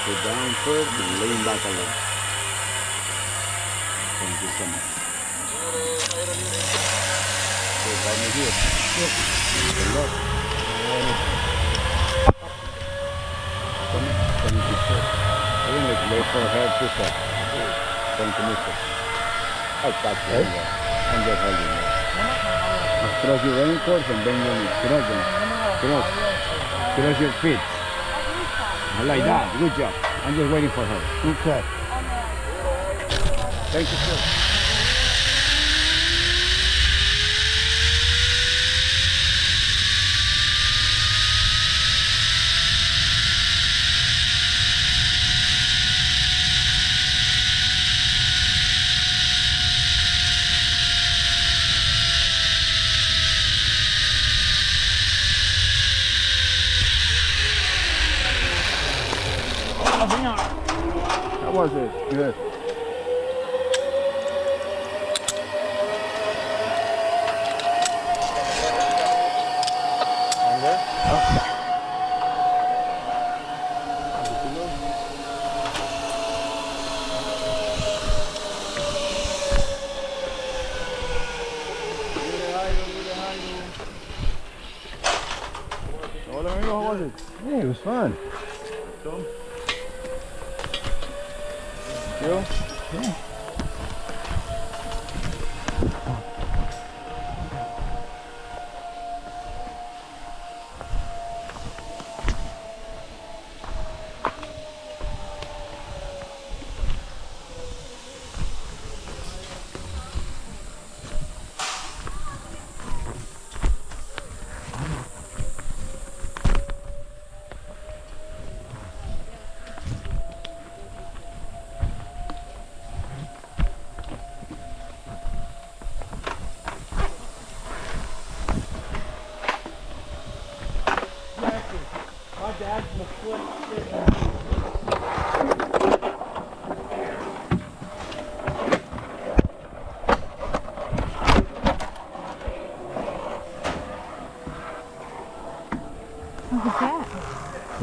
Sit down first and lean back a little. Thank you so much. Okay, right me here. Good luck. Thank you, sir. Wait for her to stop. Thank you, mister. I got you. I'm just holding you. Cross your ankles and bend your knees. Cross them. Cross your feet. Like that. Good job. I'm just waiting for her. Okay. Thank you, sir. How was it? Good. Hola amigo, how was it? Hey, it was fun. You? Yeah.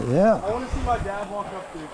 Yeah. I want to see my dad walk up there.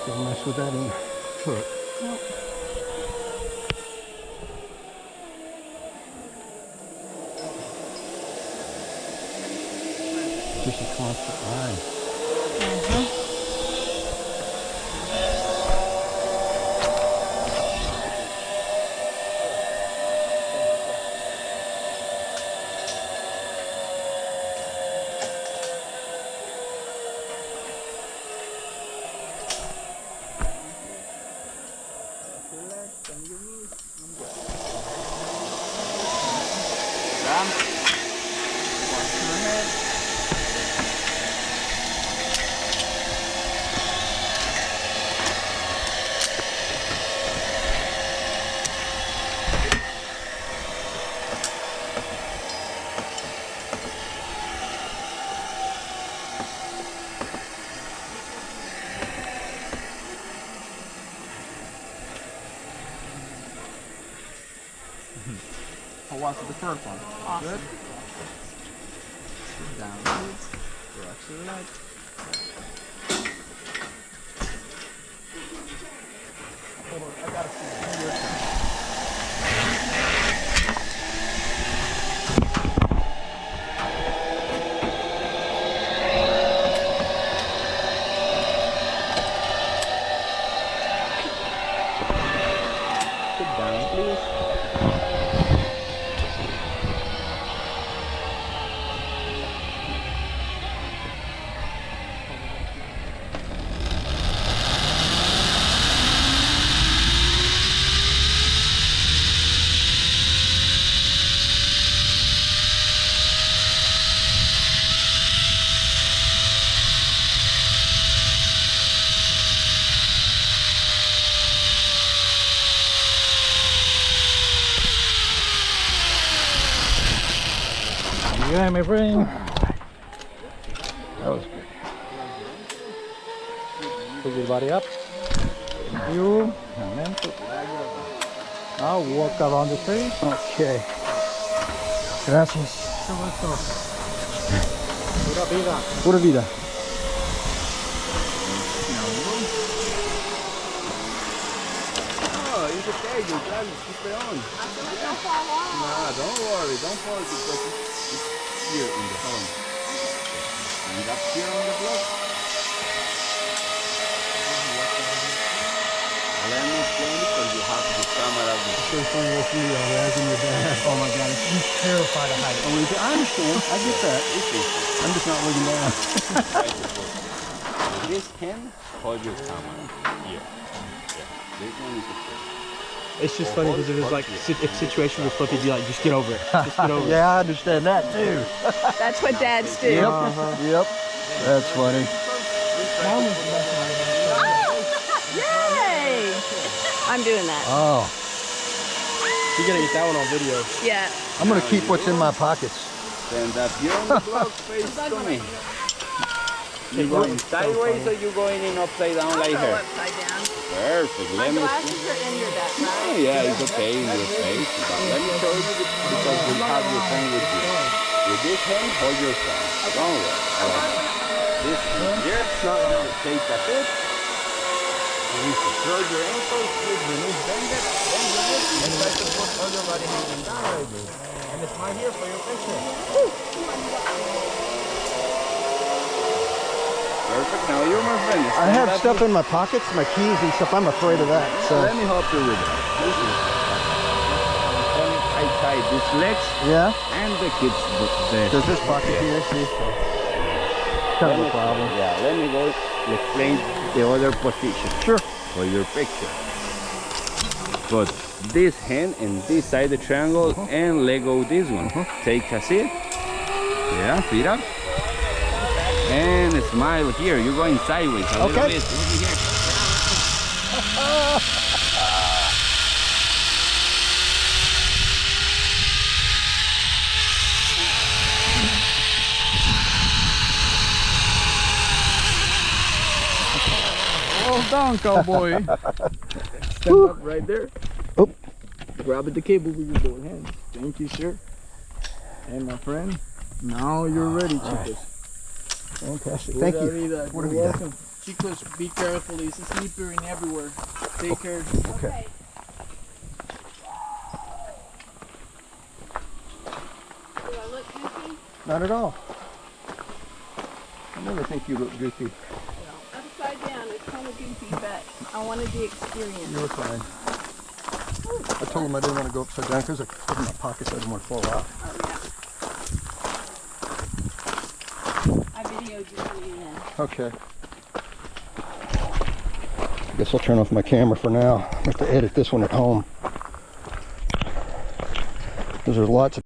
Don't mess with that foot. Nope. Just a constant line. How was the first one? Awesome. Good? Down, direction left. Yeah, my friend. That was good. Put your body up. Thank you. And then now walk around the tree. Okay. Gracias. Pura vida. Pura vida. Oh, it's okay, you got it, keep it on. Nah, don't worry, don't fall because it's here in the home. And up here on the block. Let me explain because you have the camera. Oh my god, he's terrified of heights. I understand, I get that. I'm just not looking down. This hand, hold your camera here. This one is okay. It's just funny because if it's like if situation would flip, you'd be like, just get over it. Just get over it. Yeah, I understand that too. That's what dads do. Yep. That's funny. Yay! I'm doing that. Oh, You gotta get that one on video. Yeah. I'm gonna keep what's in my pockets. Stand up here on the block, face to me. You going sideways or you going in upside down like Go her? upside down. Perfect. My Let me glasses are in your back, right? Oh yeah, it's okay in your face. But let me show you because we have your phone with you. With this hand, hold your phone. Don't worry. This hand here, take a sip. And you control your ankles, with the knees bended, bend your hips, and try to put all your body hanging down like this. And it's right here for your picture. Perfect. Now you're my friend. I have stuff in my pockets, my keys and stuff. I'm afraid of that. So Let me help you with it. Listen. I tie these legs yeah. and the kids. There's this pocket here. See, kind of a problem. Yeah, let me go explain the other position. Sure. For your picture. Put this hand and this side the triangle and let go this one. Take a seat. Yeah, feet up. And smile here. You're going sideways a little bit. Look here. Well done, cowboy. Stand up right there. Oh. Grab at the cable with your both hands. Thank you, sir. And my friend, now you're ready, chicos. Fantastic. Thank you. What have you done? Welcome. Chicos, be careful. There's a slippering everywhere. Take care. Okay. Do I look goofy? Not at all. I never think you look goofy. Upside down is kind of goofy, but I wanted the experience. You were fine. I told him I didn't want to go upside down because I put in my pockets. I didn't want to fall out. Oh, yeah. I videoed you for you then. Okay. I guess I'll turn off my camera for now. I have to edit this one at home. There's lots of